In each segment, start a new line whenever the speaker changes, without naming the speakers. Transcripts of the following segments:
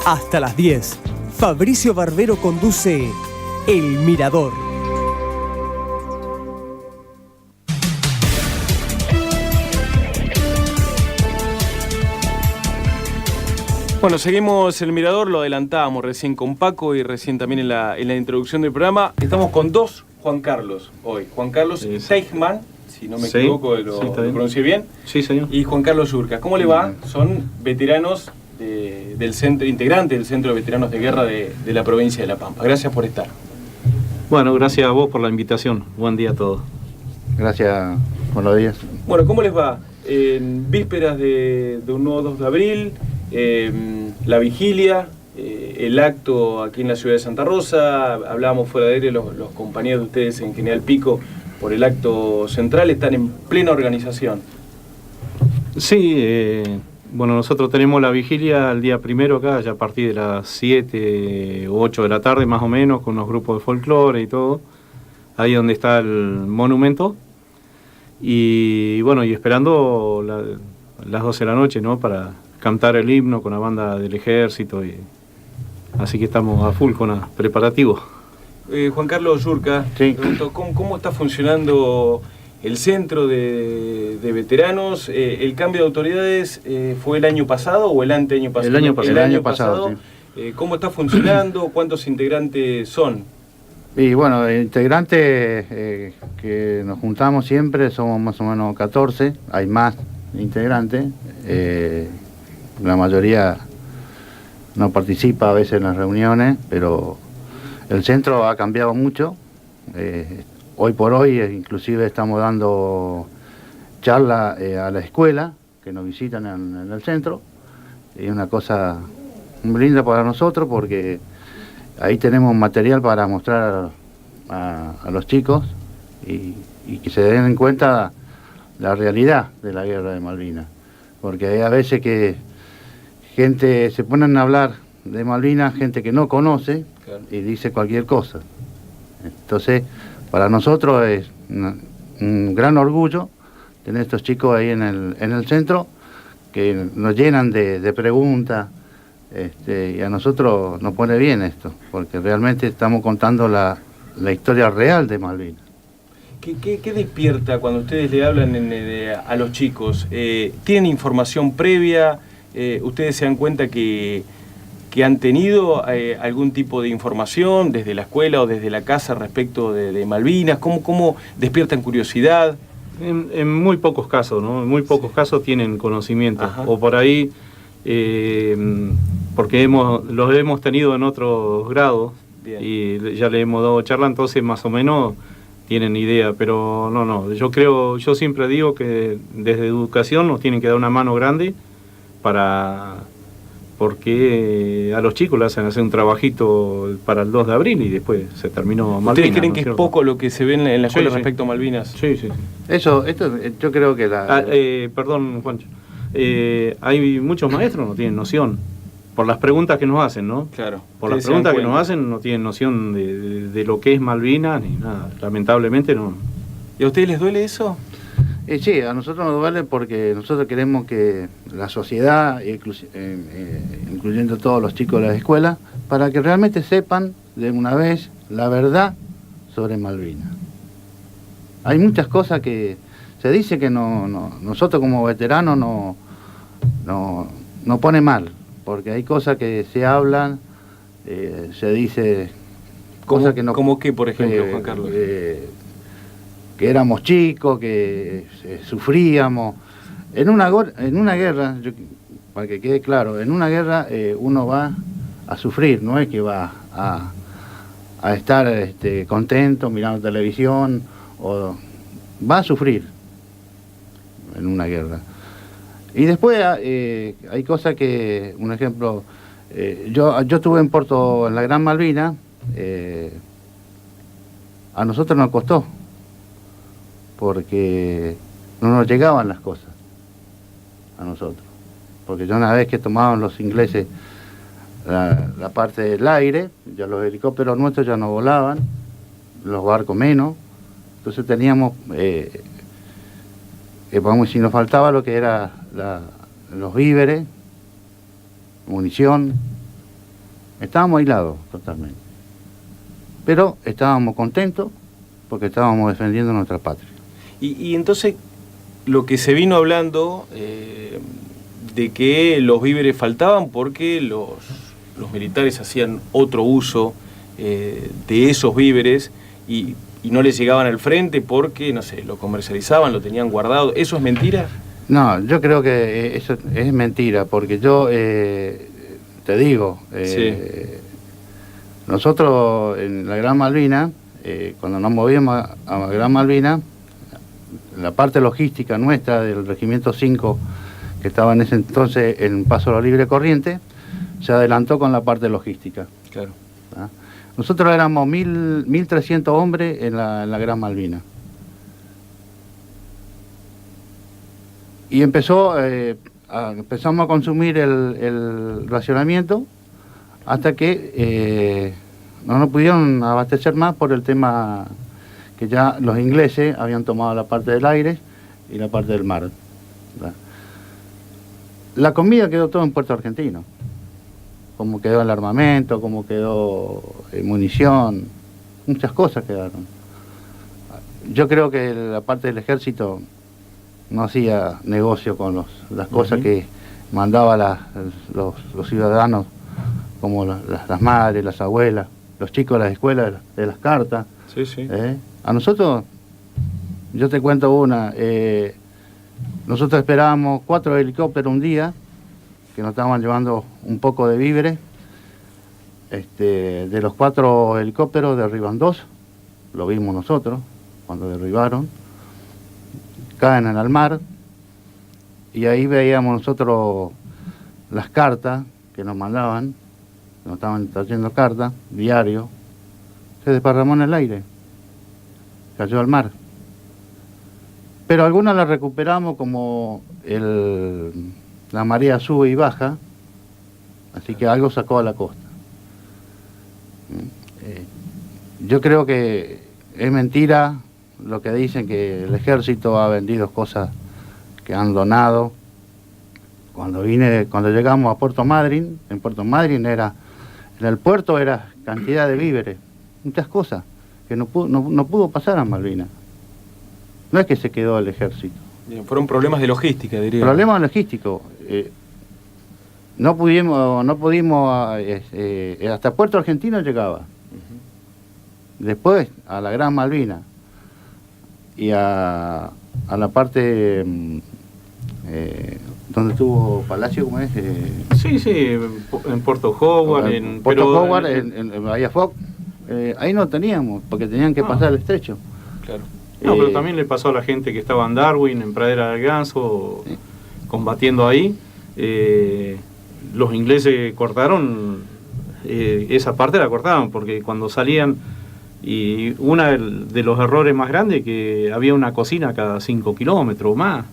Hasta las 10, Fabricio Barbero conduce El Mirador.
Bueno, seguimos El Mirador, lo adelantábamos recién con Paco y recién también en la introducción del programa. Estamos con dos Juan Carlos hoy. Juan Carlos Teichmann, si no me equivoco, lo pronuncié bien.
Sí, señor.
Y Juan Carlos Yurka. ¿Cómo le va? Son veteranos del centro, integrantes del Centro de Veteranos de Guerra de la provincia de La Pampa. Gracias por estar.
Bueno, gracias a vos por la invitación. Buen día a todos.
Gracias, buenos días.
Bueno, ¿cómo les va? En vísperas de un nuevo 2 de abril, la vigilia, el acto aquí en la ciudad de Santa Rosa, hablábamos fuera de aire los compañeros de ustedes en General Pico por el acto central, están en plena organización.
Sí, bueno, nosotros tenemos la vigilia el día primero acá, ya a partir de las 7 u 8 de la tarde más o menos, con unos grupos de folclore y todo, ahí donde está el monumento, y bueno, y esperando las 12 de la noche, ¿no?, para cantar el himno con la banda del ejército, y así que estamos a full con los preparativos.
Juan Carlos Yurka,
sí.
Pregunto, ¿cómo está funcionando el centro de veteranos? ¿El cambio de autoridades fue el año pasado o el anteaño pasado?
El año pasado,
sí. ¿Cómo está funcionando? ¿Cuántos integrantes son?
Y bueno, integrantes que nos juntamos siempre somos más o menos 14, hay más integrantes. La mayoría no participa a veces en las reuniones, pero el centro ha cambiado mucho. Hoy por hoy inclusive estamos dando charlas a la escuela que nos visitan en el centro. Es una cosa muy linda para nosotros porque ahí tenemos material para mostrar a los chicos y que se den en cuenta la realidad de la guerra de Malvinas. Porque hay a veces que gente se ponen a hablar de Malvinas, gente que no conoce, claro, y dice cualquier cosa. Entonces, para nosotros es un gran orgullo tener estos chicos ahí en el centro que nos llenan de preguntas, y a nosotros nos pone bien esto, porque realmente estamos contando la historia real de Malvinas.
¿Qué despierta cuando ustedes le hablan a los chicos? ¿Tienen información previa? ¿Ustedes se dan cuenta que han tenido algún tipo de información desde la escuela o desde la casa respecto de Malvinas? ¿Cómo despiertan curiosidad?
En muy pocos casos, ¿no? En muy pocos casos tienen conocimiento.
Ajá.
O por ahí, porque los hemos tenido en otros grados. Bien. Y ya le hemos dado charla, entonces más o menos tienen idea, pero no, yo siempre digo que desde educación nos tienen que dar una mano grande porque a los chicos le hacen hacer un trabajito para el 2 de abril y después se terminó Malvinas.
¿Ustedes creen que
es
poco lo que se ve en la escuela respecto a Malvinas?
Sí.
Esto yo creo que
perdón, Juancho. Hay muchos maestros que no tienen noción. Por las preguntas que nos hacen, ¿no?
Claro.
Por las preguntas que nos hacen no tienen noción de lo que es Malvinas ni nada. Lamentablemente no.
¿Y a ustedes les duele eso?
Sí, a nosotros nos duele porque nosotros queremos que la sociedad, incluyendo todos los chicos de la escuela, para que realmente sepan de una vez la verdad sobre Malvinas. Hay muchas cosas que se dice que nosotros como veteranos no pone mal, porque hay cosas que se hablan, se dice cosas que no...
¿Cómo qué, por ejemplo, Juan Carlos?
Que éramos chicos, que sufríamos. En una guerra, para que quede claro, en una guerra uno va a sufrir, no es que va a estar contento mirando televisión, o va a sufrir en una guerra. Y después hay cosas que, un ejemplo, yo estuve en en la Gran Malvina, a nosotros nos costó, porque no nos llegaban las cosas a nosotros. Porque ya una vez que tomaban los ingleses la parte del aire, ya los helicópteros nuestros ya no volaban, los barcos menos, entonces teníamos, si nos faltaba lo que era los víveres, munición, Estábamos aislados totalmente. Pero estábamos contentos porque estábamos defendiendo nuestra patria.
Y entonces, lo que se vino hablando de que los víveres faltaban porque los militares hacían otro uso de esos víveres y no les llegaban al frente porque, no sé, lo comercializaban, lo tenían guardado. ¿Eso es mentira?
No, yo creo que eso es mentira, porque yo te digo,
Sí.
Nosotros en la Gran Malvina, cuando nos movíamos a la Gran Malvina, la parte logística nuestra del Regimiento 5, que estaba en ese entonces en Paso la Libre Corriente, se adelantó con la parte logística.
Claro.
¿Ah? Nosotros éramos 1.300 hombres en la Gran Malvina. Y empezamos a consumir el racionamiento hasta que no nos pudieron abastecer más por el tema que ya los ingleses habían tomado la parte del aire y la parte del mar. ¿Verdad? La comida quedó todo en Puerto Argentino, como quedó el armamento, como quedó munición, muchas cosas quedaron. Yo creo que la parte del ejército no hacía negocio con las cosas que mandaban los ciudadanos, como las madres, las abuelas, los chicos de las escuelas, de las cartas.
Sí, sí.
A nosotros, yo te cuento una, nosotros esperábamos 4 helicópteros un día, que nos estaban llevando un poco de víveres. De los 4 helicópteros derriban 2, lo vimos nosotros cuando derribaron, caen en el mar, y ahí veíamos nosotros las cartas que nos mandaban, que nos estaban trayendo cartas, diario, se desparramó en el aire, cayó al mar. Pero algunas las recuperamos, como la marea sube y baja, así que algo sacó a la costa. Yo creo que es mentira lo que dicen, que el ejército ha vendido cosas que han donado. Cuando llegamos a Puerto Madryn, en Puerto Madryn en el puerto era cantidad de víveres, muchas cosas que no pudo pasar a Malvinas. No es que se quedó el ejército.
Bien, fueron problemas de logística, diría.
Problemas logísticos. No pudimos, hasta Puerto Argentino llegaba. Después a la Gran Malvina y a la parte donde estuvo Palacio, ¿cómo es?
Sí, en Puerto Howard, en
Bahía Foc, ahí no teníamos, porque tenían que pasar el estrecho.
Claro.
No, pero también le pasó a la gente que estaba en Darwin, en Pradera del Ganso, combatiendo ahí. Los ingleses cortaron, esa parte la cortaban, porque cuando salían, y uno de los errores más grandes, que había una cocina cada 5 kilómetros o más.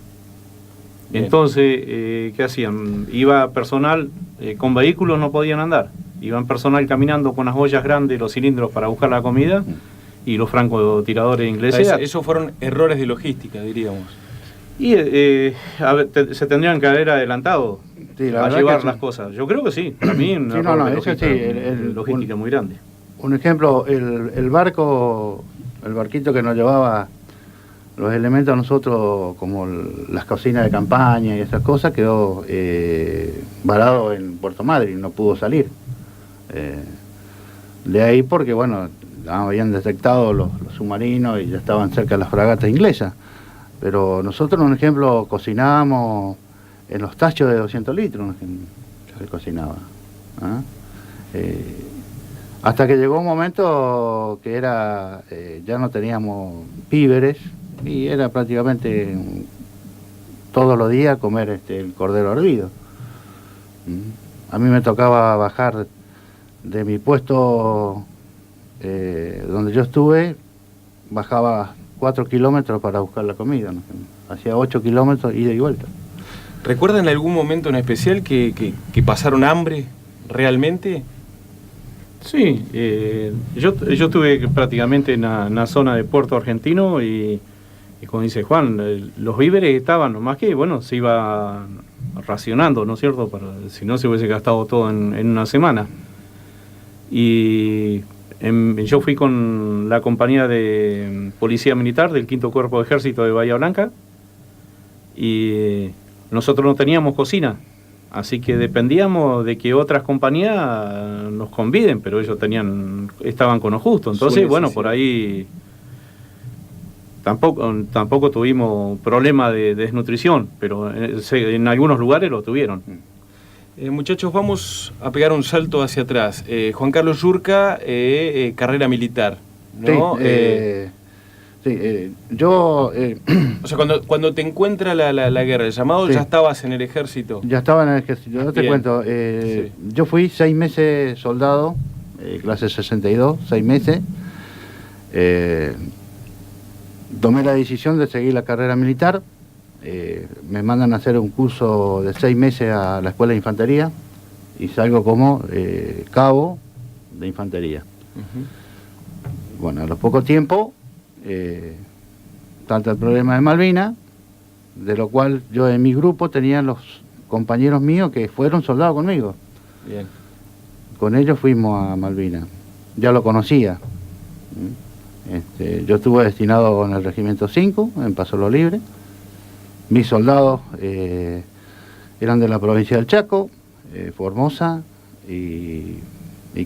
Bien. Entonces, ¿qué hacían? Iba personal, con vehículos no podían andar, iban personal caminando con las ollas grandes, los cilindros para buscar la comida, y los francotiradores ingleses.
Esos fueron errores de logística, diríamos.
Y se tendrían que haber adelantado,
sí,
a llevar las cosas. Yo creo que sí, para mí es una logística muy grande.
Un ejemplo, el barquito que nos llevaba los elementos a nosotros, como las cocinas de campaña y esas cosas, quedó varado en Puerto Madryn, no pudo salir. De ahí porque, bueno, habían detectado los submarinos y ya estaban cerca de las fragatas inglesas. Pero nosotros, un ejemplo, cocinábamos en los tachos de 200 litros, se cocinaba. ¿Ah? Hasta que llegó un momento que ya no teníamos víveres y era prácticamente todos los días comer el cordero hervido. A mí me tocaba bajar de mi puesto donde yo estuve, bajaba 4 kilómetros para buscar la comida, ¿no? Hacía 8 kilómetros ida y vuelta.
¿Recuerdan algún momento en especial que pasaron hambre realmente?
Sí, yo estuve prácticamente en la zona de Puerto Argentino y como dice Juan, los víveres estaban, nomás que, bueno, se iba racionando, ¿no es cierto? Si no se hubiese gastado todo en una semana. Y yo fui con la compañía de Policía Militar del 5º Cuerpo de Ejército de Bahía Blanca, y nosotros no teníamos cocina, así que dependíamos de que otras compañías nos conviden, pero ellos estaban con lo justo. Entonces, bueno, por ahí tampoco tuvimos problema de desnutrición, pero en algunos lugares lo tuvieron.
Muchachos, vamos a pegar un salto hacia atrás. Juan Carlos Yurka, carrera militar, ¿no?
Yo...
o sea, cuando te encuentra la guerra, el llamado, ¿ya estabas en el ejército?
Ya estaba en el ejército. Yo te cuento, yo fui 6 meses soldado, clase 62, 6 meses. Tomé la decisión de seguir la carrera militar. Me mandan a hacer un curso de 6 meses a la escuela de infantería y salgo como cabo de infantería. Bueno, a los poco tiempo tanto el problema de Malvinas, de lo cual yo en mi grupo tenía los compañeros míos que fueron soldados conmigo.
Bien.
Con ellos fuimos a Malvinas. Ya lo conocía. Yo estuve destinado en el Regimiento 5, en Paso Lo Libre. Mis soldados eran de la provincia del Chaco, Formosa y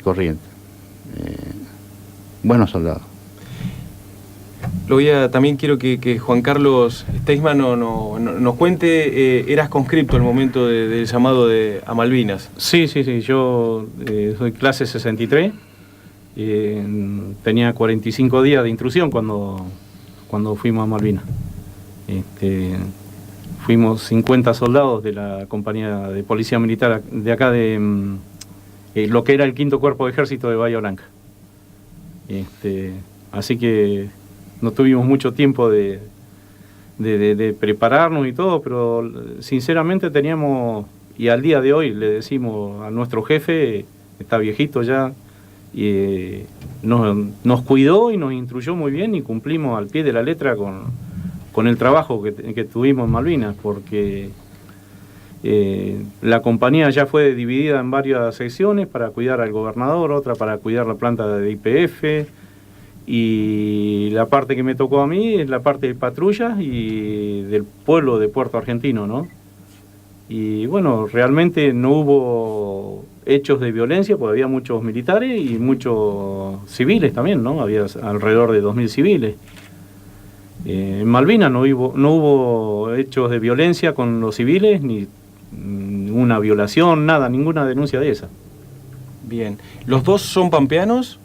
Corrientes. Buenos soldados.
También quiero que Juan Carlos Steisman nos cuente, eras conscripto al momento del llamado a Malvinas.
Sí, yo soy clase 63, tenía 45 días de intrusión cuando fuimos a Malvinas. Fuimos 50 soldados de la compañía de Policía Militar de acá, de lo que era el 5º Cuerpo de Ejército de Bahía Blanca. Así que no tuvimos mucho tiempo de prepararnos y todo, pero sinceramente teníamos, y al día de hoy le decimos a nuestro jefe, está viejito ya, y nos cuidó y nos instruyó muy bien y cumplimos al pie de la letra con el trabajo que tuvimos en Malvinas, porque la compañía ya fue dividida en varias secciones para cuidar al gobernador, otra para cuidar la planta de YPF, y la parte que me tocó a mí es la parte de patrullas y del pueblo de Puerto Argentino, ¿no? Y bueno, realmente no hubo hechos de violencia, porque había muchos militares y muchos civiles también, ¿no? Había alrededor de 2.000 civiles. En Malvinas no hubo hechos de violencia con los civiles, ni una violación, nada, ninguna denuncia de esa.
Bien. ¿Los dos son pampeanos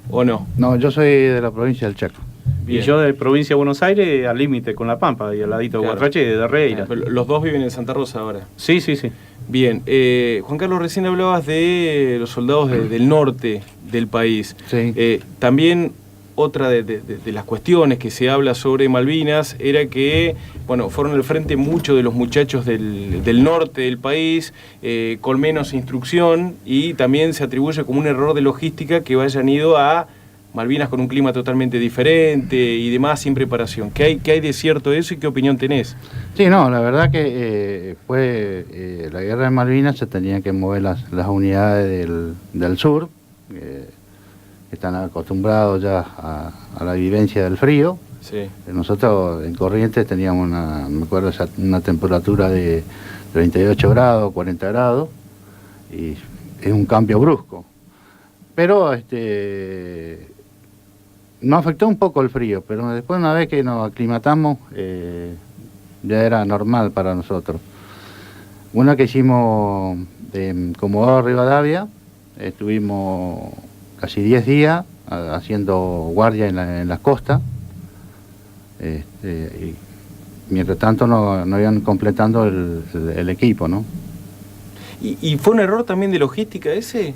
o no?
No, yo soy de la provincia del Chaco.
Bien. Y yo de provincia de Buenos Aires, al límite con La Pampa, y al ladito de Guatrache, de Darreira.
Pero los dos viven en Santa Rosa ahora.
Sí.
Bien. Juan Carlos, recién hablabas de los soldados del norte del país.
Sí.
También otra de las cuestiones que se habla sobre Malvinas era que, bueno, fueron al frente muchos de los muchachos del norte del país, con menos instrucción, y también se atribuye como un error de logística que hayan ido a Malvinas con un clima totalmente diferente y demás, sin preparación. ¿Qué hay de cierto de eso y qué opinión tenés?
Sí, no, la verdad que fue la guerra de Malvinas, se tenían que mover las unidades del sur, están acostumbrados ya a la vivencia del frío.
Sí.
Nosotros en Corrientes teníamos me acuerdo, una temperatura de 38 grados, 40 grados, y es un cambio brusco. Pero nos afectó un poco el frío, pero después, una vez que nos aclimatamos, ya era normal para nosotros. Una que hicimos de Comodoro Rivadavia, estuvimos casi 10 días haciendo guardia en las costas, y mientras tanto no iban completando el equipo, ¿no?
¿Y fue un error también de logística ese?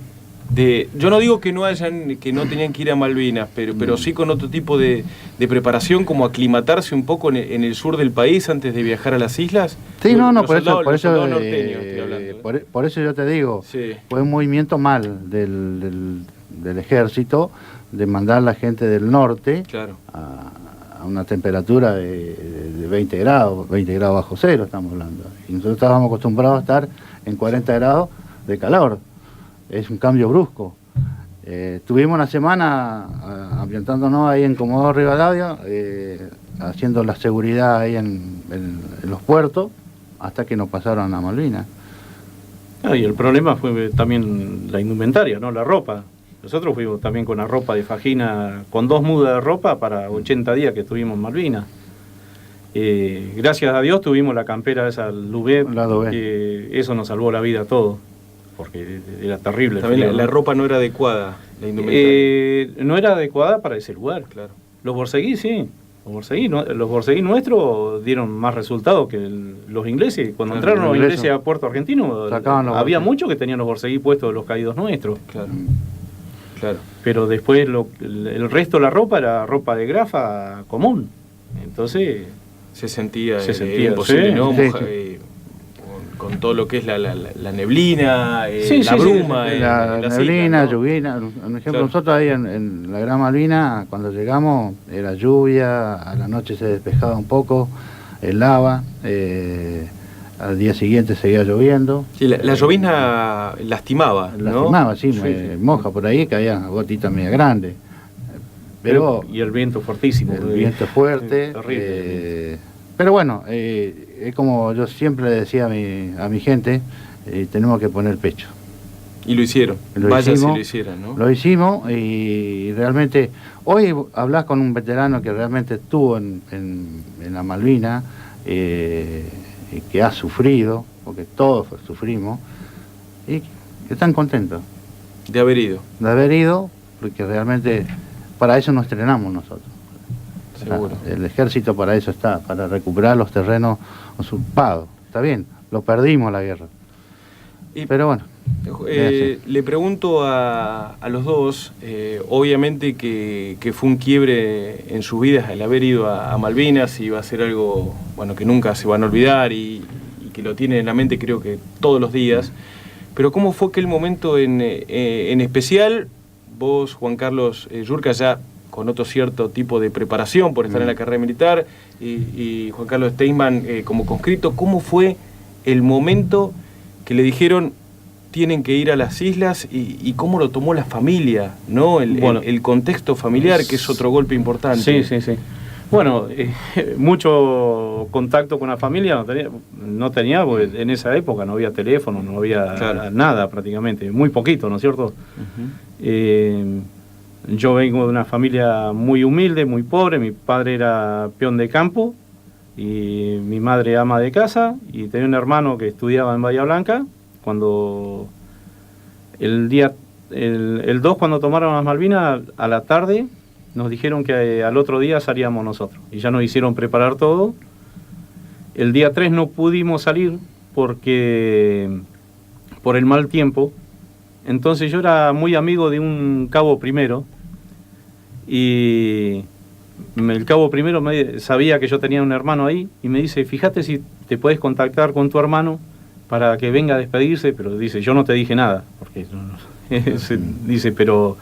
Yo no digo que no tenían que ir a Malvinas, pero sí con otro tipo de preparación, como aclimatarse un poco en el sur del país antes de viajar a las islas.
Sí, por eso yo te digo,
sí.
Fue un movimiento mal del ejército de mandar a la gente del norte,
claro,
a una temperatura de 20 grados bajo cero estamos hablando. Y nosotros estábamos acostumbrados a estar en 40 grados de calor. Es un cambio brusco. Tuvimos una semana ambientándonos ahí en Comodoro Rivadavia, haciendo la seguridad ahí en los puertos, hasta que nos pasaron a Malvinas.
Y el problema fue también la indumentaria, ¿no? La ropa. Nosotros fuimos también con la ropa de fajina, con 2 mudas de ropa para 80 días que estuvimos en Malvinas. Gracias a Dios tuvimos la campera esa Lubet, que eso nos salvó la vida a todos, porque era terrible.
También la ropa no era adecuada, la indumentaria.
No era adecuada para ese lugar.
Claro.
Los borceguí, sí. Los borceguí nuestros dieron más resultados que los ingleses. Cuando entraron los ingleses a Puerto Argentino, había muchos que tenían los borceguí puestos de los caídos nuestros.
Claro. Claro.
Pero después el resto de la ropa era ropa de grafa común. Entonces
se sentía
imposible,
sí, ¿no?
Sí,
Con todo lo que es la neblina, la bruma.
La neblina, ¿no? Lluvia. Por ejemplo, nosotros ahí en la Gran Malvina, cuando llegamos, era lluvia, a la noche se despejaba un poco, helaba, al día siguiente seguía lloviendo.
Sí, la llovizna lastimaba, ¿no?
Lastimaba, sí, moja por ahí, caía gotita media grande. Pero,
y el viento fuertísimo.
El viento fuerte.
Terrible.
Pero bueno, es como yo siempre le decía a mi gente, tenemos que poner pecho.
Y lo hicieron. Vaya si lo hicieron, ¿no?
Lo hicimos y realmente, hoy hablas con un veterano que realmente estuvo en la Malvina, que ha sufrido, porque todos sufrimos, y que están contentos.
De haber ido.
De haber ido, porque realmente para eso nos entrenamos nosotros.
Seguro.
El ejército para eso está, para recuperar los terrenos usurpados. Está bien, lo perdimos la guerra. Pero bueno.
Le pregunto a los dos, obviamente que fue un quiebre en sus vidas el haber ido a Malvinas, y va a ser algo que nunca se van a olvidar y que lo tienen en la mente creo que todos los días. Pero ¿cómo fue aquel momento en especial? Vos, Juan Carlos Yurka, ya con otro cierto tipo de preparación por estar en la carrera militar, y Juan Carlos Steinman como conscripto, ¿cómo fue el momento que le dijeron tienen que ir a las islas y cómo lo tomó la familia, ¿no? El contexto familiar, que es otro golpe importante.
Sí. Bueno, mucho contacto con la familia no tenía, porque en esa época no había teléfono, no había nada prácticamente, muy poquito, ¿no es cierto? Yo vengo de una familia muy humilde, muy pobre. Mi padre era peón de campo y mi madre ama de casa, y tenía un hermano que estudiaba en Bahía Blanca. Cuando el 2, cuando tomaron las Malvinas, a la tarde nos dijeron que al otro día salíamos nosotros, y ya nos hicieron preparar todo. El día 3 no pudimos salir por el mal tiempo. Entonces yo era muy amigo de un cabo primero, y el cabo primero sabía que yo tenía un hermano ahí, y me dice, fíjate si te puedes contactar con tu hermano para que venga a despedirse, pero dice, yo no te dije nada, porque dice, pero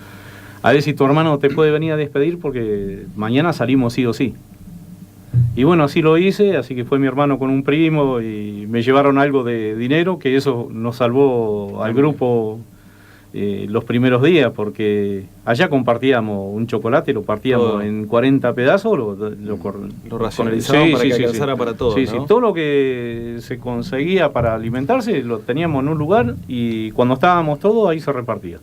a ver si tu hermano te puede venir a despedir, porque mañana salimos sí o sí. Y bueno, así lo hice, así que fue mi hermano con un primo, y me llevaron algo de dinero, que eso nos salvó al grupo los primeros días, porque allá compartíamos un chocolate, lo partíamos en 40 pedazos,
lo racionalizábamos para que alcanzara para todos, ¿no?
Sí, todo lo que se conseguía para alimentarse lo teníamos en un lugar, y cuando estábamos todos ahí se repartía.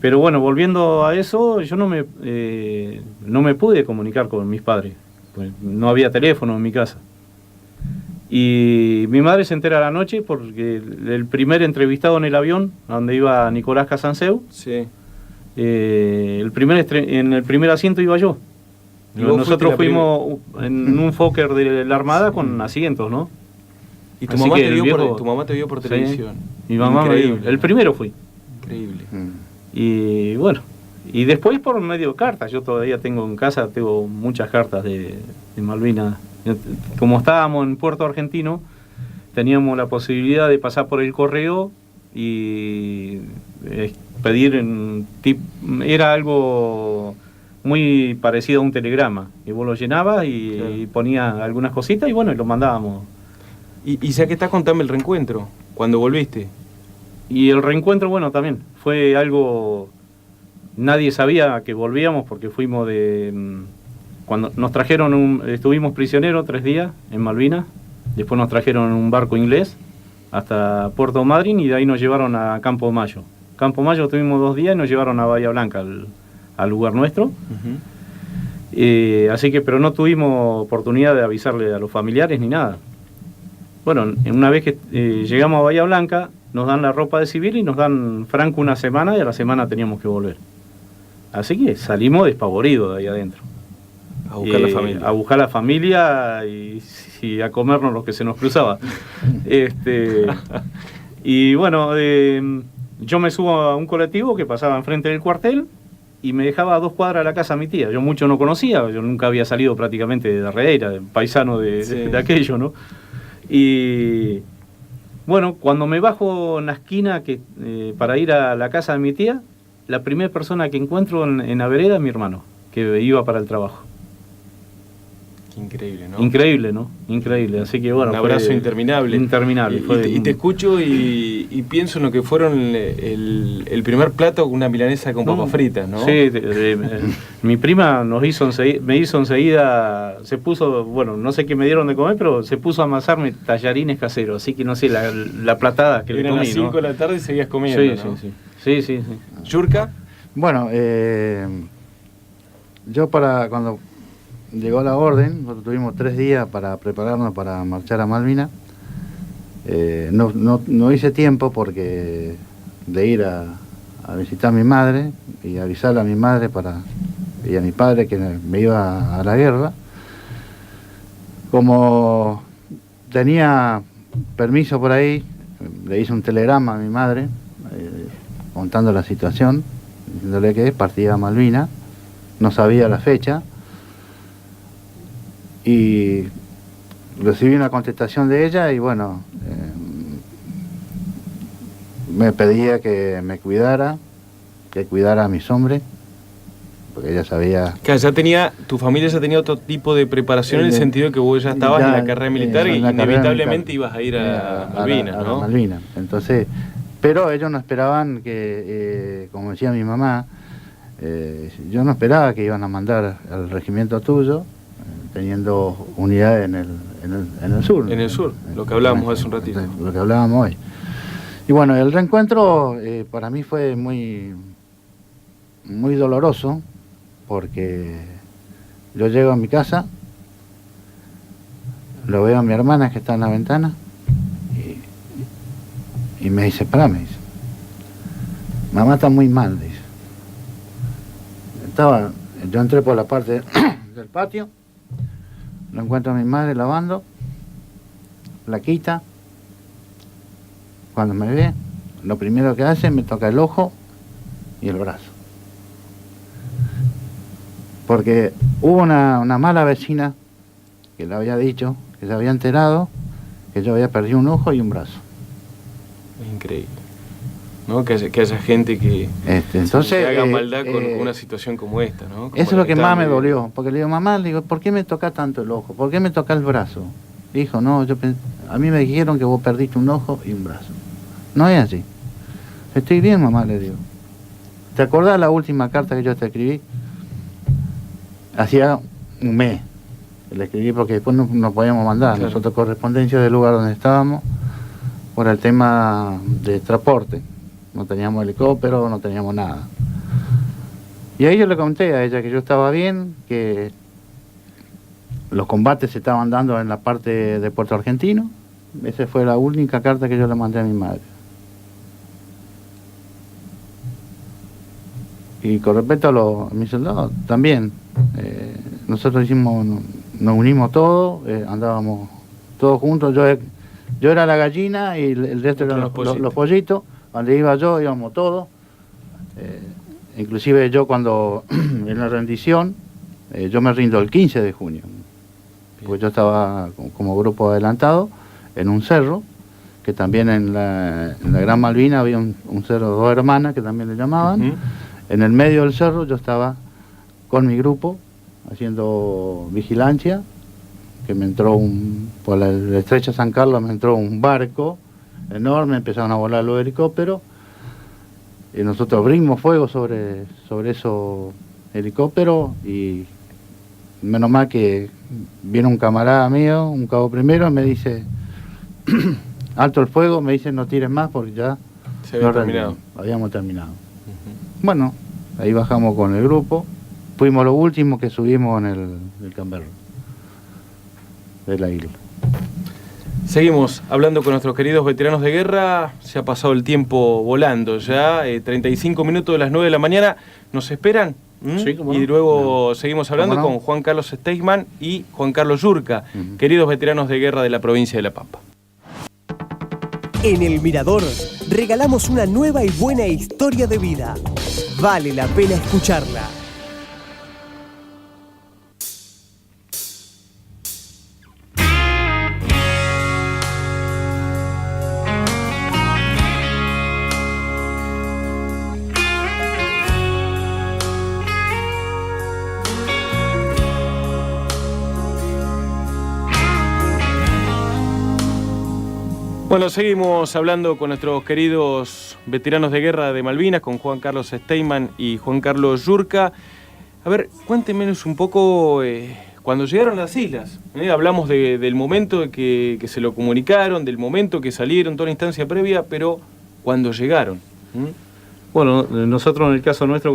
Pero bueno, volviendo a eso, yo no me pude comunicar con mis padres, pues no había teléfono en mi casa. Y mi madre se entera a la noche porque el primer entrevistado en el avión, donde iba Nicolás Casanseu,
sí.
En el primer asiento iba yo. Nosotros fuimos en un Fokker de la Armada con asientos, ¿no?
Y tu mamá te vio por televisión.
Mi mamá el primero fui.
Increíble.
Y bueno, y después por medio de cartas. Yo todavía tengo en casa, tengo muchas cartas de Malvinas. Como estábamos en Puerto Argentino, teníamos la posibilidad de pasar por el correo y pedir era algo muy parecido a un telegrama, y vos lo llenabas y ponías algunas cositas y bueno, y lo mandábamos.
Y ya que estás, contame el reencuentro, cuando volviste.
Y el reencuentro, bueno, también fue algo nadie sabía que volvíamos porque fuimos cuando nos trajeron, estuvimos prisioneros 3 días en Malvinas, después nos trajeron un barco inglés hasta Puerto Madryn y de ahí nos llevaron a Campo Mayo. Campo Mayo estuvimos 2 días y nos llevaron a Bahía Blanca, al lugar nuestro. Así que, pero no tuvimos oportunidad de avisarle a los familiares ni nada. Bueno, una vez que llegamos a Bahía Blanca, nos dan la ropa de civil y nos dan franco una semana, y a la semana teníamos que volver. Así que salimos despavoridos de ahí adentro.
A buscar la familia.
A buscar la familia y a comernos lo que se nos cruzaba. Y bueno, yo me subo a un colectivo que pasaba enfrente del cuartel y me dejaba a 2 cuadras de la casa de mi tía. Yo mucho no conocía, yo nunca había salido prácticamente de Darreira, paisano de aquello, ¿no? Y bueno, cuando me bajo en la esquina para ir a la casa de mi tía, la primera persona que encuentro en la vereda es mi hermano, que iba para el trabajo.
Qué increíble, ¿no?
Increíble, ¿no? Increíble, así que bueno.
Un abrazo interminable.
Interminable.
Y te escucho y pienso en lo que fueron el primer plato con una milanesa con papas fritas, ¿no?
Sí, mi prima me hizo enseguida, se puso, bueno, no sé qué me dieron de comer, pero se puso a amasarme tallarines caseros, así que no sé, la platada que le comí,
Eran las 5 de la tarde y seguías comiendo, ¿no?
Sí.
¿Yurka?
Bueno, yo cuando llegó la orden, nosotros tuvimos 3 días para prepararnos para marchar a Malvinas. No hice tiempo porque de ir a visitar a mi madre y avisarle a mi madre y a mi padre que me iba a la guerra. Como tenía permiso por ahí, le hice un telegrama a mi madre contando la situación, diciéndole que partía a Malvinas, no sabía la fecha. Y recibí una contestación de ella y bueno, me pedía que me cuidara, que cuidara a mis hombres, porque ella sabía...
Que tu familia ya tenía otro tipo de preparación en el sentido de que vos ya estabas en la carrera militar y inevitablemente ibas a ir a Malvinas, ¿no?
A Malvinas. Entonces, pero ellos no esperaban que, como decía mi mamá, yo no esperaba que iban a mandar al regimiento tuyo, teniendo unidades en el sur.
En el sur, lo que hablábamos hace un ratito.
Lo que hablábamos hoy. Y bueno, el reencuentro para mí fue muy, muy doloroso, porque yo llego a mi casa, lo veo a mi hermana que está en la ventana, y me dice, pará, me dice, mamá está muy mal, dice. Yo entré por la parte del patio, lo encuentro a mi madre lavando, flaquita. Cuando me ve, lo primero que hace me toca el ojo y el brazo. Porque hubo una mala vecina que le había dicho, que se había enterado, que yo había perdido un ojo y un brazo.
Es increíble, ¿no? Que haya gente que
entonces,
haga maldad con una situación como esta, ¿no? Como
eso es lo que más me dolió, porque le digo, mamá, le digo, ¿por qué me toca tanto el ojo? ¿Por qué me toca el brazo? Dijo, no, a mí me dijeron que vos perdiste un ojo y un brazo. No es así. Estoy bien, mamá, le digo. ¿Te acordás la última carta que yo te escribí? Hacía un mes que le escribí porque después no podíamos mandar. Claro. Nosotros correspondencia del lugar donde estábamos por el tema de transporte. No teníamos helicóptero, no teníamos nada. Y ahí yo le conté a ella que yo estaba bien, que los combates se estaban dando en la parte de Puerto Argentino. Esa fue la única carta que yo le mandé a mi madre. Y con respecto a mis soldados, también. Nosotros nos unimos todos, andábamos todos juntos. Yo era la gallina y el resto eran los pollitos. Donde iba yo, íbamos todos. Inclusive yo cuando en la rendición, yo me rindo el 15 de junio. Pues yo estaba como grupo adelantado en un cerro, que también en la Gran Malvina había un cerro de 2 hermanas, que también le llamaban. En el medio del cerro yo estaba con mi grupo haciendo vigilancia, que me entró por la estrecha San Carlos me entró un barco enorme, empezaron a volar los helicópteros nosotros abrimos fuego sobre esos helicópteros y menos mal que viene un camarada mío, un cabo primero, me dice, alto el fuego, me dice no tires más porque ya
Se había terminado.
Habíamos terminado. Bueno, ahí bajamos con el grupo, fuimos los últimos que subimos en el camber de la isla.
Seguimos hablando con nuestros queridos veteranos de guerra. Se ha pasado el tiempo volando ya, 35 minutos de las 9 de la mañana. ¿Nos esperan?
Sí, cómo no.
Y luego seguimos hablando
¿Cómo no?
con Juan Carlos Steichmann y Juan Carlos Yurka, queridos veteranos de guerra de la provincia de La Pampa.
En El Mirador regalamos una nueva y buena historia de vida. Vale la pena escucharla.
Bueno, seguimos hablando con nuestros queridos veteranos de guerra de Malvinas, con Juan Carlos Steichmann y Juan Carlos Yurka. A ver, cuéntenos un poco cuando llegaron a las islas. Hablamos del momento de que se lo comunicaron, del momento que salieron, toda la instancia previa, pero cuando llegaron.
Bueno, nosotros en el caso nuestro,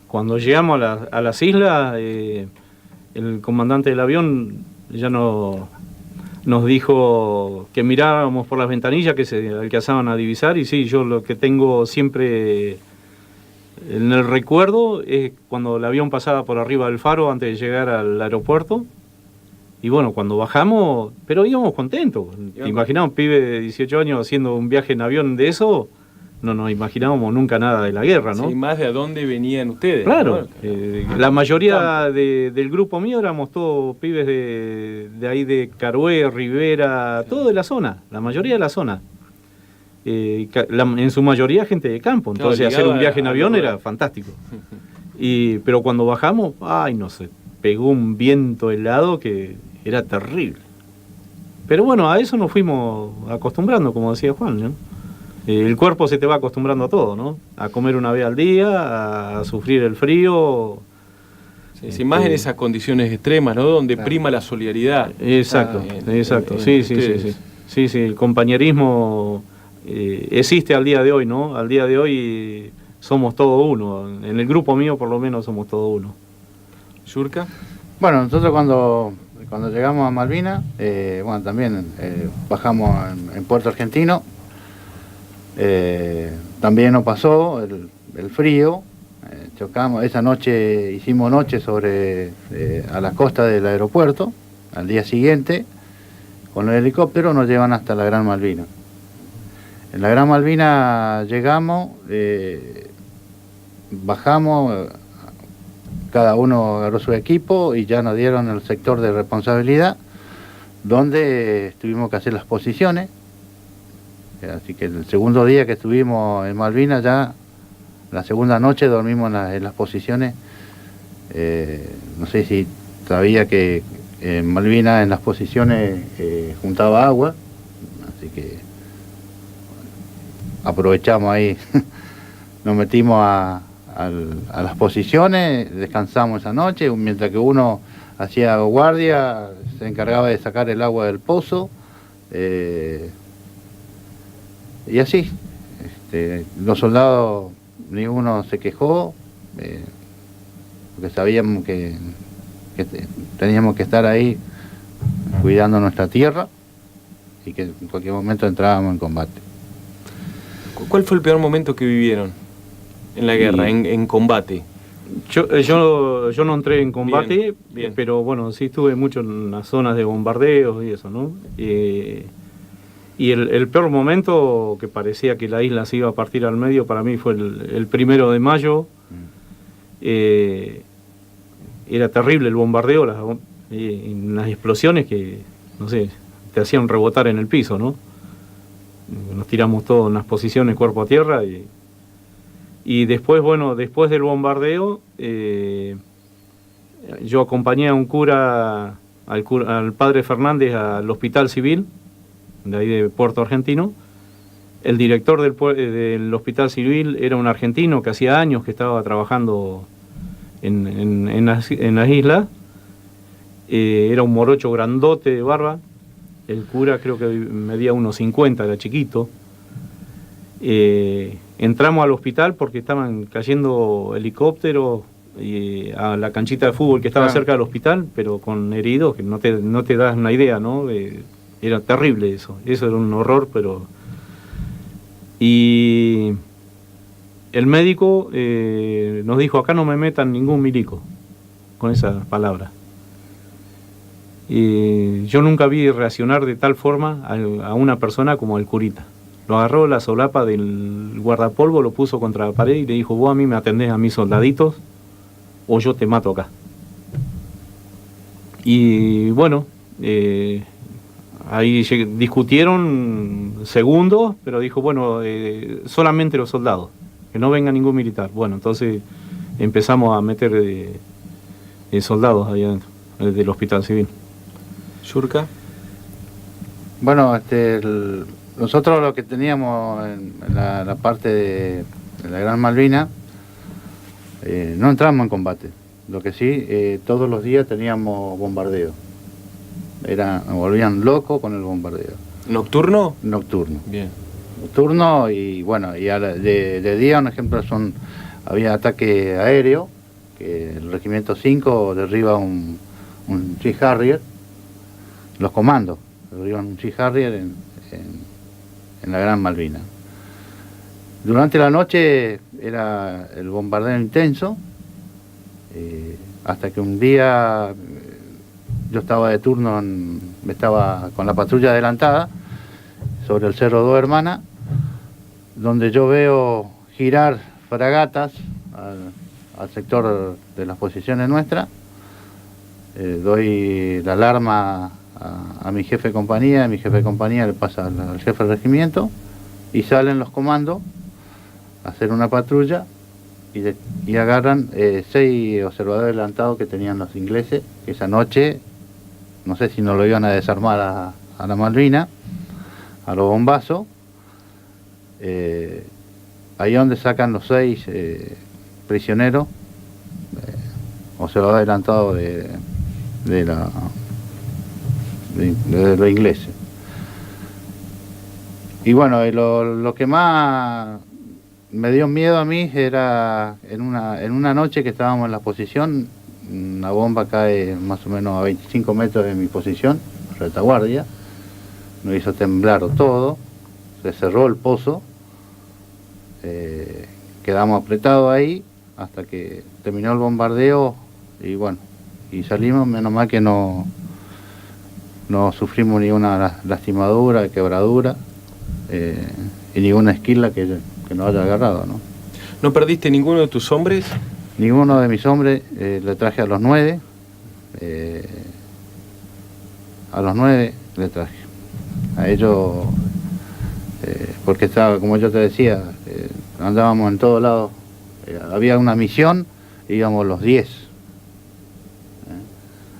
cuando llegamos a las islas, el comandante del avión ya nos dijo que miráramos por las ventanillas que se alcanzaban a divisar, y sí, yo lo que tengo siempre en el recuerdo es cuando el avión pasaba por arriba del faro antes de llegar al aeropuerto. Y bueno, cuando bajamos, pero íbamos contentos. ¿Te imaginás un pibe de 18 años haciendo un viaje en avión de eso? No nos imaginábamos nunca nada de la guerra, ¿no?
Sí, más de a dónde venían ustedes.
Claro,
¿no?
la mayoría del grupo mío éramos todos pibes de ahí de Carué, Rivera, todo de la zona, la mayoría de la zona. En su mayoría gente de campo, entonces
Claro,
hacer un viaje en
al
avión
lugar.
era fantástico. Pero cuando bajamos, ay, no sé, pegó un viento helado que era terrible. Pero bueno, a eso nos fuimos acostumbrando, como decía Juan, ¿no? El cuerpo se te va acostumbrando a todo, ¿no? A comer una vez al día, a sufrir el frío.
Sí, más en esas condiciones extremas, ¿no? Donde prima la solidaridad.
Exacto, exacto. Sí, el compañerismo existe al día de hoy, ¿no? Al día de hoy somos todo uno. En el grupo mío, por lo menos, somos todo uno.
¿Yurka?
Bueno, nosotros cuando llegamos a Malvinas, bueno, también bajamos en Puerto Argentino. También nos pasó el frío, chocamos, esa noche hicimos noche a la costa del aeropuerto. Al día siguiente con el helicóptero nos llevan hasta la Gran Malvina. En la Gran Malvina llegamos, bajamos, cada uno agarró su equipo y ya nos dieron el sector de responsabilidad donde tuvimos que hacer las posiciones. Así que el segundo día que estuvimos en Malvinas, ya la segunda noche dormimos en las posiciones. No sé si sabía que en Malvinas en las posiciones juntaba agua, así que aprovechamos ahí, nos metimos a las posiciones, descansamos esa noche, mientras que uno hacía guardia, se encargaba de sacar el agua del pozo. Y así, los soldados, ninguno se quejó, porque sabíamos que teníamos que estar ahí cuidando nuestra tierra y que en cualquier momento entrábamos en combate.
¿Cuál fue el peor momento que vivieron en la guerra, en combate?
Yo no entré en combate,
bien.
Pero bueno, sí estuve mucho en las zonas de bombardeos y eso, ¿no? Y el peor momento, que parecía que la isla se iba a partir al medio, para mí fue el 1 de mayo. Era terrible el bombardeo, las explosiones que, no sé, te hacían rebotar en el piso, ¿no? Nos tiramos todos en las posiciones cuerpo a tierra y después, bueno, después del bombardeo, yo acompañé a un cura, al padre Fernández, al hospital civil de ahí de Puerto Argentino, El director del Hospital Civil era un argentino que hacía años que estaba trabajando en las islas. Era un morocho grandote de barba. El cura creo que medía unos 50, era chiquito. Entramos al hospital porque estaban cayendo helicópteros a la canchita de fútbol que estaba cerca del hospital, pero con heridos que no te das una idea, ¿no? Era terrible eso era un horror, pero... Y el médico nos dijo, acá no me metan ningún milico, con esa palabra. Yo nunca vi reaccionar de tal forma a una persona como el curita. Lo agarró la solapa del guardapolvo, lo puso contra la pared y le dijo, vos a mí me atendés a mis soldaditos o yo te mato acá. Y bueno, ahí discutieron segundos, pero dijo, bueno, solamente los soldados, que no venga ningún militar. Bueno, entonces empezamos a meter soldados ahí adentro del Hospital Civil.
¿Yurka?
Bueno, nosotros lo que teníamos en la parte de la Gran Malvina, no entramos en combate. Lo que sí, todos los días teníamos bombardeo. Nos volvían locos con el bombardeo.
¿Nocturno?
Nocturno.
Bien.
Nocturno y bueno, y de día, un ejemplo, había ataque aéreo, que el Regimiento 5 derriba un Sea Harrier, los comandos derriban un Sea Harrier en la Gran Malvina. Durante la noche era el bombardeo intenso, hasta que un día yo estaba de turno, estaba con la patrulla adelantada sobre el Cerro Dos Hermanas, donde yo veo girar fragatas al sector de las posiciones nuestras. Doy la alarma a mi jefe de compañía, le pasa al jefe del regimiento y salen los comandos a hacer una patrulla y agarran 6 observadores adelantados que tenían los ingleses, que esa noche, no sé si nos lo iban a desarmar a la Malvina, a los bombazos. Ahí es donde sacan los 6 prisioneros, observadores adelantados de los ingleses. Y bueno, lo que más me dio miedo a mí era en una noche que estábamos en la posición, una bomba cae más o menos a 25 metros de mi posición, retaguardia, nos hizo temblar todo, se cerró el pozo, quedamos apretados ahí hasta que terminó el bombardeo y bueno, y salimos, menos mal que no sufrimos ninguna lastimadura, quebradura, y ninguna esquila que nos haya agarrado, ¿no?
¿No perdiste ninguno de tus hombres?
Ninguno de mis hombres, le traje a los 9, le traje. A ellos, porque estaba, como yo te decía, andábamos en todos lados, había una misión, íbamos los 10.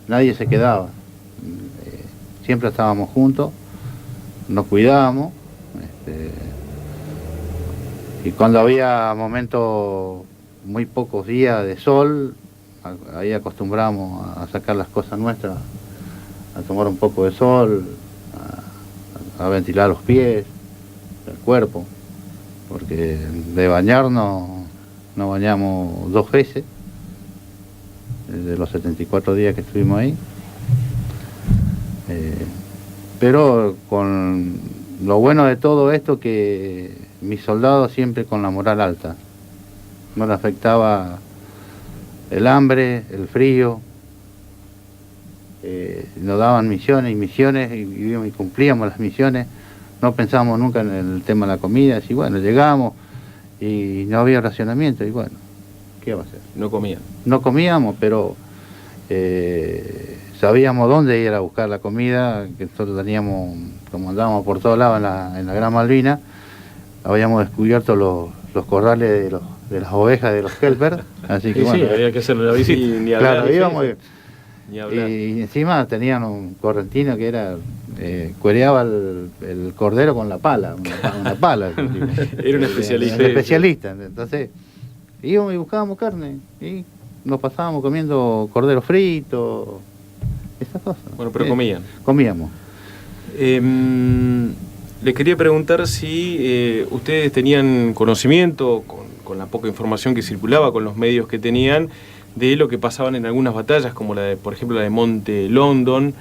Nadie se quedaba, siempre estábamos juntos, nos cuidábamos, y cuando había momentos, muy pocos días de sol, ahí acostumbrábamos a sacar las cosas nuestras, a tomar un poco de sol, a ventilar los pies, el cuerpo, porque de bañarnos nos bañamos 2 veces, de los 74 días que estuvimos ahí. Pero con lo bueno de todo esto, que mis soldados siempre con la moral alta, no les afectaba el hambre, el frío, nos daban misiones y cumplíamos las misiones, no pensábamos nunca en el tema de la comida, y bueno, llegamos y no había racionamiento, y bueno, ¿qué va a hacer?
No comían.
No comíamos, pero sabíamos dónde ir a buscar la comida, que nosotros teníamos, como andábamos por todos lados en la Gran Malvina, habíamos descubierto los corrales de las ovejas de los Kelper, así que
Sí,
bueno,
había que hacerle la visita.
Sí, ni hablar.
claro, íbamos
Ni hablar.
y encima tenían un correntino que era cuereaba el cordero con la pala, una pala.
Era un especialista.
Era especialista. Entonces íbamos y buscábamos carne y nos pasábamos comiendo cordero frito, esas cosas.
Bueno, pero comían.
Comíamos.
Le quería preguntar si ustedes tenían conocimiento, con la poca información que circulaba, con los medios que tenían, de lo que pasaban en algunas batallas, como la de, por ejemplo, la de Monte London,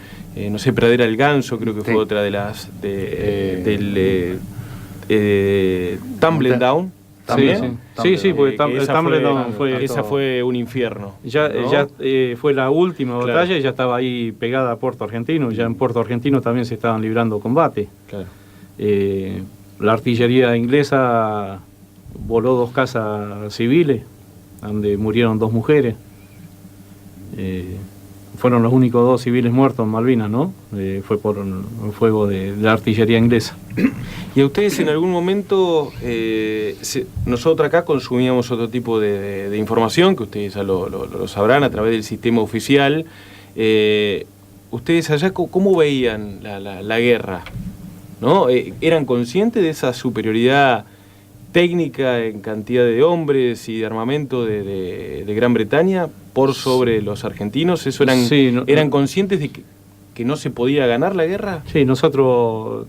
no sé, Pradera del Ganso, creo que fue otra de las del Tumbledown.
Sí, porque Tumbledown
esa fue un infierno.
Ya fue la última batalla y ya estaba ahí pegada a Puerto Argentino. Ya en Puerto Argentino también se estaban librando combates. Claro. La artillería inglesa voló 2 casas civiles, donde murieron 2 mujeres. Fueron los únicos 2 civiles muertos en Malvinas, ¿no? Fue por un fuego de la artillería inglesa.
¿Y a ustedes en algún momento, nosotros acá consumíamos otro tipo de información, que ustedes ya lo sabrán a través del sistema oficial? ¿Ustedes allá cómo veían la guerra? ¿No? ¿Eran conscientes de esa superioridad técnica en cantidad de hombres y de armamento de Gran Bretaña por sobre los argentinos? ¿Eso eran conscientes de que no se podía ganar la guerra? Sí, nosotros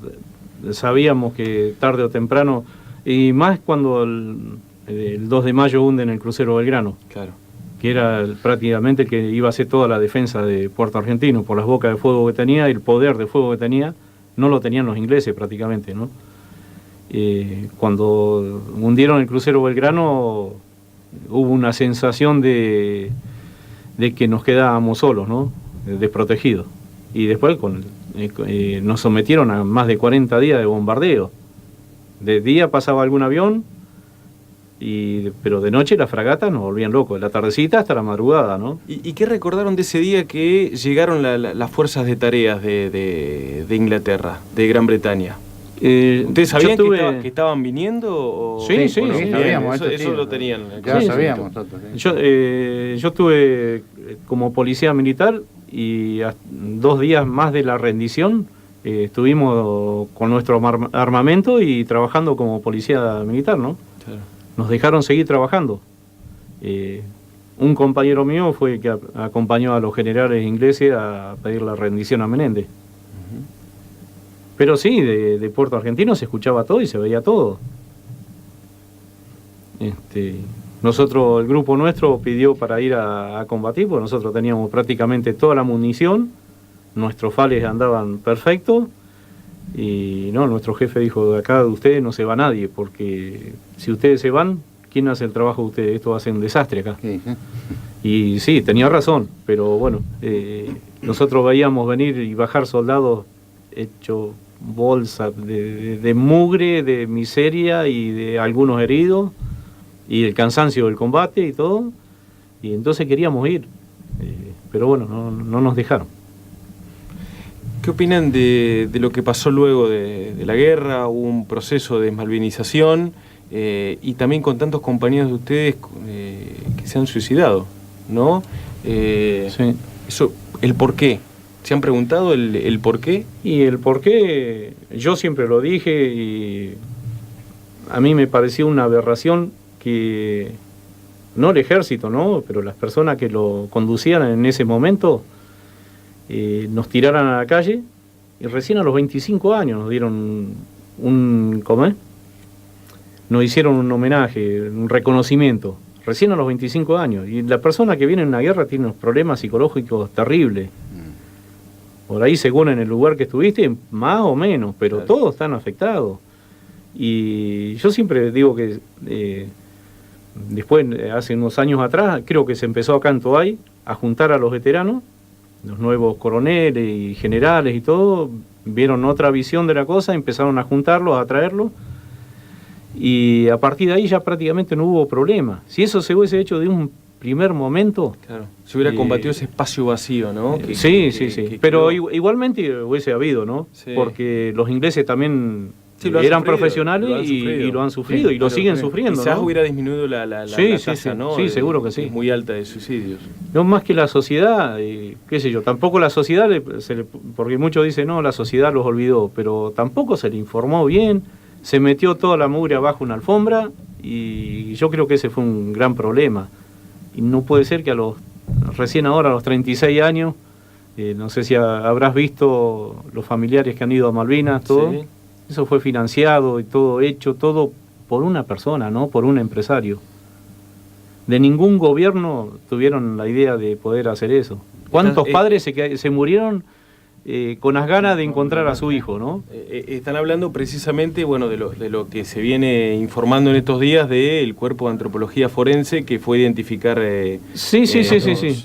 sabíamos que tarde o temprano, y más cuando el 2 de mayo hunden el crucero Belgrano, claro, que era prácticamente el que iba a hacer toda la defensa de Puerto Argentino por las bocas de fuego que tenía y el poder de fuego que tenía. No lo tenían los ingleses prácticamente, ¿no? Cuando hundieron el crucero Belgrano hubo una sensación de que nos quedábamos solos, ¿no? Desprotegidos. Y después nos sometieron a más de 40 días de bombardeo. De día pasaba algún avión, pero de noche las fragatas nos volvían locos, de la tardecita hasta la madrugada, ¿no? ¿Y qué recordaron de ese día que llegaron las fuerzas de tareas de Inglaterra, de Gran Bretaña? ¿Ustedes sabían que estaban viniendo? ¿O?
Sí,
sabíamos. Eso lo tenían.
Ya sabíamos nosotros.
Yo estuve como policía militar y 2 días más de la rendición estuvimos con nuestro armamento y trabajando como policía militar, ¿no? Claro. Nos dejaron seguir trabajando. Un compañero mío fue el que acompañó a los generales ingleses a pedir la rendición a Menéndez. Pero sí, de Puerto Argentino se escuchaba todo y se veía todo. Nosotros, el grupo nuestro pidió para ir a combatir, porque nosotros teníamos prácticamente toda la munición, nuestros fales andaban perfectos, y no, nuestro jefe dijo, de acá de ustedes no se va nadie, porque si ustedes se van, ¿quién hace el trabajo de ustedes? Esto va a ser un desastre acá. Sí. Y sí, tenía razón, pero bueno, nosotros veíamos venir y bajar soldados hechos bolsa de mugre, de miseria y de algunos heridos, y el cansancio del combate y todo, y entonces queríamos ir, pero bueno, no nos dejaron. ¿Qué opinan de lo que pasó luego de la guerra? Hubo un proceso de desmalvinización y también con tantos compañeros de ustedes que se han suicidado, ¿no? Sí. Eso, ¿el por qué? ¿Se han preguntado el por qué? Y el por qué, yo siempre lo dije y a mí me pareció una aberración que, no el ejército, ¿no? Pero las personas que lo conducían en ese momento nos tiraran a la calle y recién a los 25 años nos dieron nos hicieron un homenaje, un reconocimiento, recién a los 25 años. Y la persona que viene en una guerra tiene unos problemas psicológicos terribles. Por ahí, según en el lugar que estuviste, más o menos, pero claro, todos están afectados. Y yo siempre digo que después, hace unos años atrás, creo que se empezó acá en Toay a juntar a los veteranos, los nuevos coroneles y generales y todo, vieron otra visión de la cosa, empezaron a juntarlos, a traerlos, y a partir de ahí ya prácticamente no hubo problema. Si eso se hubiese hecho de un primer momento... Claro, se hubiera combatido ese espacio vacío, ¿no? Sí. Pero igualmente hubiese habido, ¿no? Sí. Porque los ingleses también
Sí, lo han
eran
sufrido,
profesionales
lo han sufrido.
y lo han sufrido
Sí,
y lo
pero
siguen sufriendo,
quizás
¿no?
hubiera disminuido la
Sí, sí,
tasa,
sí.
¿no?
Sí, seguro que sí.
Es muy alta de suicidios.
No más que la sociedad, qué sé yo, tampoco la sociedad, porque muchos dicen, no, la sociedad los olvidó, pero tampoco se le informó bien, se metió toda la mugre abajo una alfombra y yo creo que ese fue un gran problema. Y no puede ser que recién ahora a los 36 años, no sé si habrás visto los familiares que han ido a Malvinas, todo,
Sí.
eso fue financiado y todo hecho, todo por una persona, ¿no? Por un empresario. De ningún gobierno tuvieron la idea de poder hacer eso. ¿Cuántos padres se murieron con las ganas de encontrar a su hijo, ¿no?
Están hablando precisamente, bueno, de lo que se viene informando en estos días del cuerpo de antropología forense que fue identificar.
Sí,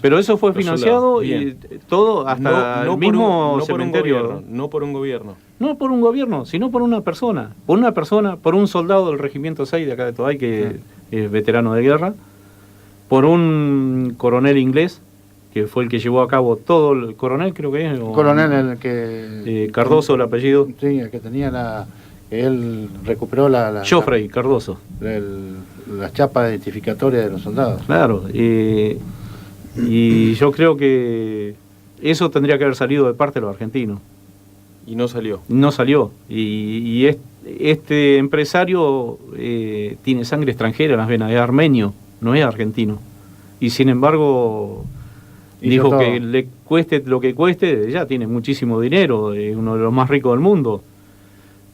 pero eso fue financiado y todo hasta el mismo cementerio.
No por un gobierno.
No por un gobierno, sino por una persona. Por un soldado del Regimiento 6 de acá de Toay, que es veterano de guerra, por un coronel inglés, que fue el que llevó a cabo todo, el coronel creo que es.
Coronel, el que...
Cardoso, el apellido.
Sí, el que tenía él recuperó
Joffrey Cardoso.
Las chapas identificatorias de los soldados.
Claro, y yo creo que eso tendría que haber salido de parte de los argentinos.
Y no salió.
No salió. Y este empresario tiene sangre extranjera en las venas, es armenio, no es argentino. Y sin embargo, dijo que le cueste lo que cueste, ya tiene muchísimo dinero, es uno de los más ricos del mundo.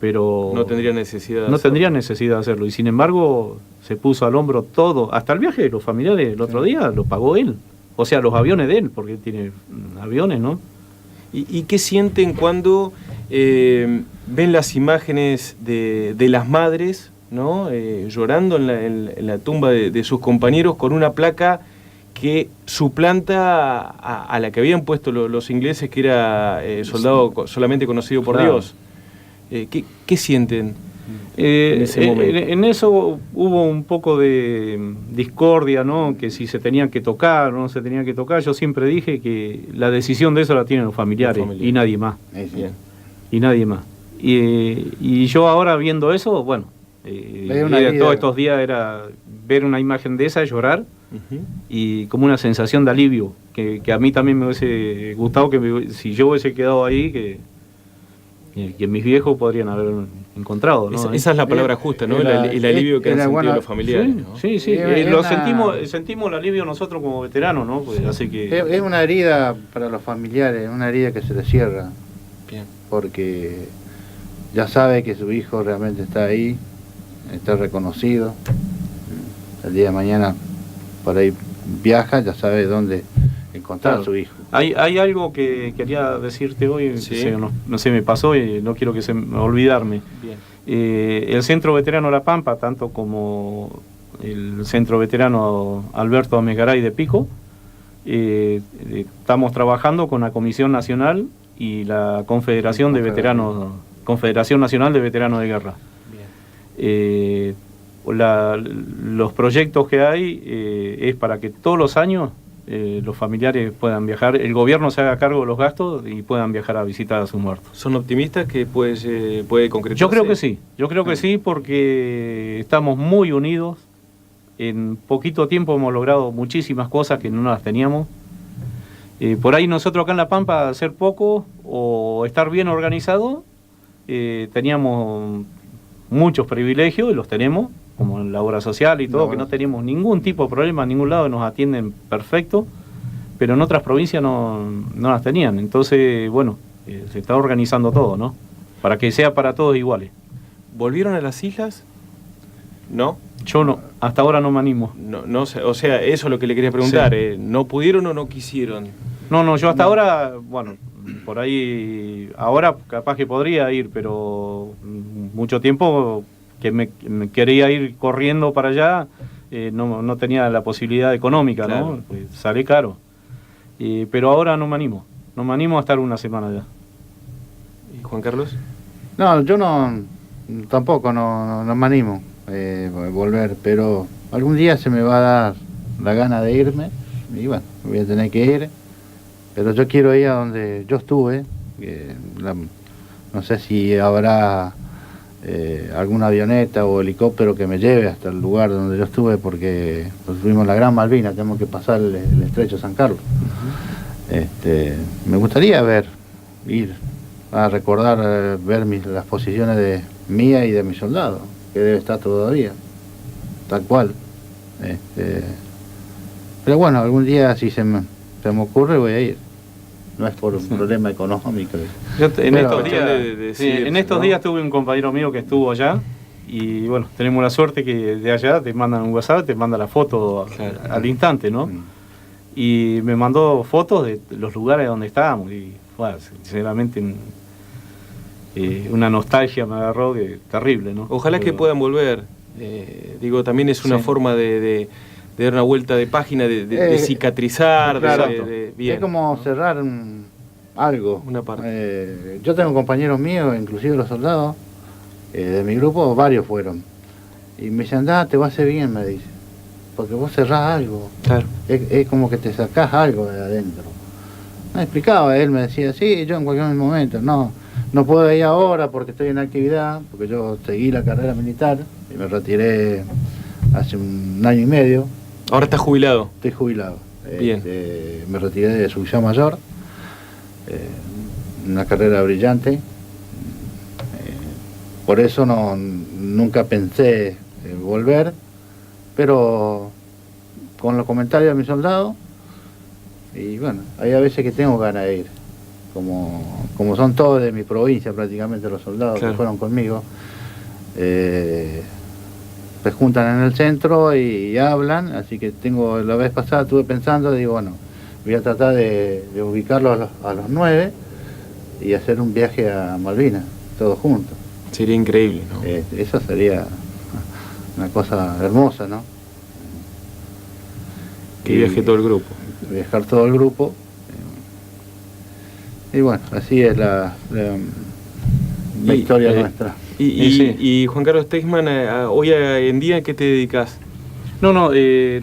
Pero
no tendría necesidad de
no
hacerlo.
tendría necesidad de hacerlo. Y sin embargo, se puso al hombro todo, hasta el viaje de los familiares el otro día lo pagó él. O sea, los aviones de él, porque tiene aviones, ¿no?
¿Y qué sienten cuando ven las imágenes de las madres, ¿no? Llorando en la tumba de sus compañeros con una placa que suplanta a la que habían puesto los ingleses, que era soldado solamente conocido por Dios? ¿Qué sienten en ese momento?
En eso hubo un poco de discordia, ¿no? Que si se tenían que tocar o no se tenían que tocar. Yo siempre dije que la decisión de eso la tienen los familiares y nadie más.
Bien.
Y nadie más. Y yo ahora viendo eso, bueno, todos estos días era ver una imagen de esa, llorar, y como una sensación de alivio, que a mí también me hubiese gustado que si yo hubiese quedado ahí, que mis viejos podrían haber encontrado, ¿no?
Esa es la palabra justa, ¿no? El alivio que han sentido los familiares, ¿no?
Sí. Sentimos el alivio nosotros como veteranos, ¿no? Pues así que...
Es una herida para los familiares, una herida que se les cierra.
Bien.
Porque ya sabe que su hijo realmente está ahí, está reconocido. El día de mañana por ahí viaja, ya sabe dónde encontrar a su hijo.
Hay algo que quería decirte hoy,
Sí.
que no se me pasó y no quiero que olvidarme.
Bien.
El Centro Veterano La Pampa, tanto como el Centro Veterano Alberto Amegaray de Pico, estamos trabajando con la Comisión Nacional y la Confederación de Veteranos, Confederación Nacional de Veteranos de Guerra.
Bien.
Los proyectos que hay es para que todos los años los familiares puedan viajar, el gobierno se haga cargo de los gastos y puedan viajar a visitar a sus muertos.
¿Son optimistas que puede concretarse?
Yo creo que sí, porque estamos muy unidos. En poquito tiempo hemos logrado muchísimas cosas que no las teníamos. Por ahí nosotros acá en La Pampa, hacer poco o estar bien organizado, teníamos muchos privilegios y los tenemos, como en la obra social y todo, que no tenemos ningún tipo de problema en ningún lado, nos atienden perfecto, pero en otras provincias no las tenían. Entonces, bueno, se está organizando todo, ¿no? Para que sea para todos iguales.
¿Volvieron a las islas? ¿No?
Yo no, hasta ahora no me animo.
No, o sea, eso es lo que le quería preguntar.
Sí.
¿No pudieron o no quisieron?
No, yo hasta ahora, bueno, por ahí, ahora capaz que podría ir, pero mucho tiempo que me quería ir corriendo para allá, no tenía la posibilidad económica,
Claro.
¿no? Pues sale caro. Pero ahora no me animo a estar una semana allá.
¿Y Juan Carlos?
No, yo tampoco no me animo a volver, pero algún día se me va a dar la gana de irme y bueno, voy a tener que ir, pero yo quiero ir a donde yo estuve, no sé si habrá alguna avioneta o helicóptero que me lleve hasta el lugar donde yo estuve, porque pues, tuvimos la Gran Malvina, tenemos que pasar el estrecho San Carlos. Me gustaría ir a recordar, ver las posiciones de mía y de mis soldados, que debe estar todavía, tal cual. Pero bueno, algún día si se me ocurre voy a ir. No es por un problema económico.
En estos días tuve un compañero mío que estuvo allá y bueno, tenemos la suerte que de allá te mandan un WhatsApp, te manda la foto al instante, ¿no? Y me mandó fotos de los lugares donde estábamos y bueno, sinceramente una nostalgia me agarró que terrible, ¿no?
Ojalá que puedan volver. También es una forma de dar una vuelta de página, de cicatrizar,
claro,
bien,
es como
¿no?
cerrar algo.
Una parte.
Yo tengo compañeros míos, inclusive los soldados de mi grupo, varios fueron. Y me dicen, te va a hacer bien, me dice. Porque vos cerrás algo.
Claro.
Es como que te sacás algo de adentro. Me explicaba, él me decía, sí, yo en cualquier momento, no puedo ir ahora porque estoy en actividad, porque yo seguí la carrera militar y me retiré hace 1 año y medio.
Ahora estás jubilado.
Estoy jubilado.
Bien.
Me retiré de Subcomando Mayor, una carrera brillante. Por eso nunca pensé volver, pero con los comentarios de mis soldados, y bueno, hay a veces que tengo ganas de ir, como son todos de mi provincia prácticamente los soldados, claro, que fueron conmigo. Se juntan en el centro y hablan, así que la vez pasada estuve pensando, digo, bueno, voy a tratar de ubicarlos a los 9 y hacer un viaje a Malvinas, todos juntos.
Sería increíble, ¿no?
Eso sería una cosa hermosa, ¿no?
Que viaje todo el grupo.
Viajar todo el grupo. Y bueno, así es la historia nuestra.
Y Juan Carlos Teichmann, hoy en día, ¿a qué te dedicas?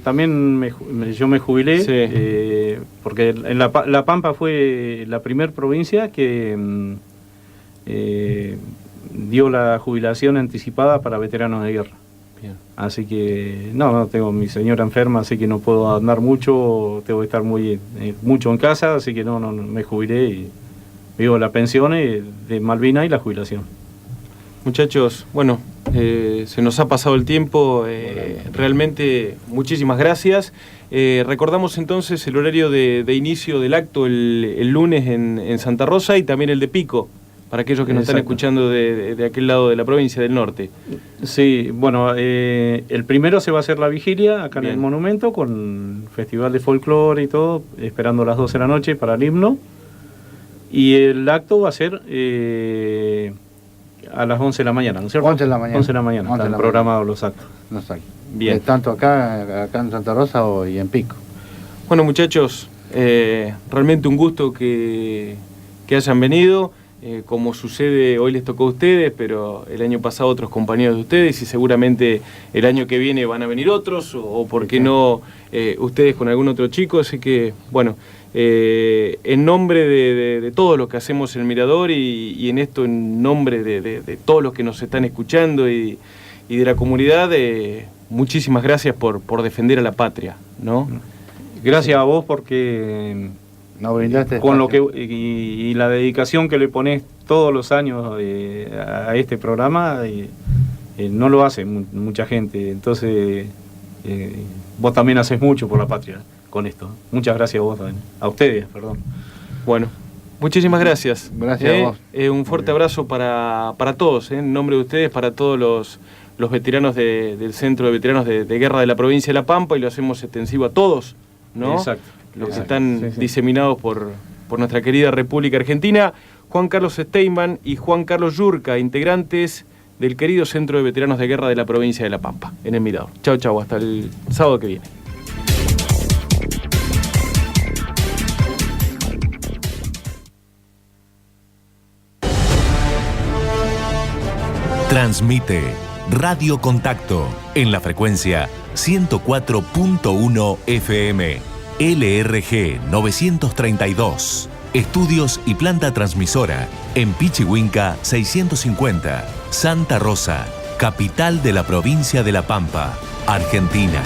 También yo me jubilé, sí. Porque La Pampa fue la primer provincia que dio la jubilación anticipada para veteranos de guerra. Bien. Así que, tengo mi señora enferma, así que no puedo andar mucho, tengo que estar mucho en casa, así que no me jubilé y vivo la pensión de Malvinas y la jubilación.
Muchachos, bueno, se nos ha pasado el tiempo, realmente muchísimas gracias. Recordamos entonces el horario de inicio del acto el lunes en Santa Rosa y también el de Pico, para aquellos que nos están escuchando de aquel lado de la provincia del norte.
Sí, bueno, el primero se va a hacer la vigilia acá en el monumento con festival de folclore y todo, esperando las 12 de la noche para el himno. Y el acto va a ser a las 11 de la mañana, ¿no es cierto?
11 de la mañana.
11 de la mañana, están programados los actos.
Bien. Tanto acá en Santa Rosa y en Pico.
Bueno, muchachos, realmente un gusto que hayan venido. Como sucede, hoy les tocó a ustedes, pero el año pasado otros compañeros de ustedes y seguramente el año que viene van a venir otros, o por qué no ustedes con algún otro chico. Así que, bueno, en nombre de todos los que hacemos el Mirador y en esto en nombre de todos los que nos están escuchando y de la comunidad, muchísimas gracias por defender a la patria, ¿no?
Gracias a vos porque con lo que y la dedicación que le pones todos los años a este programa, no lo hace mucha gente, entonces vos también haces mucho por la patria con esto. Muchas gracias a vos también, a ustedes, perdón.
Bueno, muchísimas gracias.
Gracias a vos.
Un fuerte abrazo para todos, en nombre de ustedes, para todos los veteranos del Centro de Veteranos de Guerra de la provincia de La Pampa, y lo hacemos extensivo a todos, ¿no?
Exacto.
Los que están diseminados por nuestra querida República Argentina. Juan Carlos Steinman y Juan Carlos Yurka, integrantes del querido Centro de Veteranos de Guerra de la provincia de La Pampa, en el Mirador. Chau, chau, hasta el sábado que viene.
Transmite Radio Contacto en la frecuencia 104.1 FM, LRG 932, Estudios y planta transmisora en Pichihuinca 650, Santa Rosa, capital de la provincia de La Pampa, Argentina.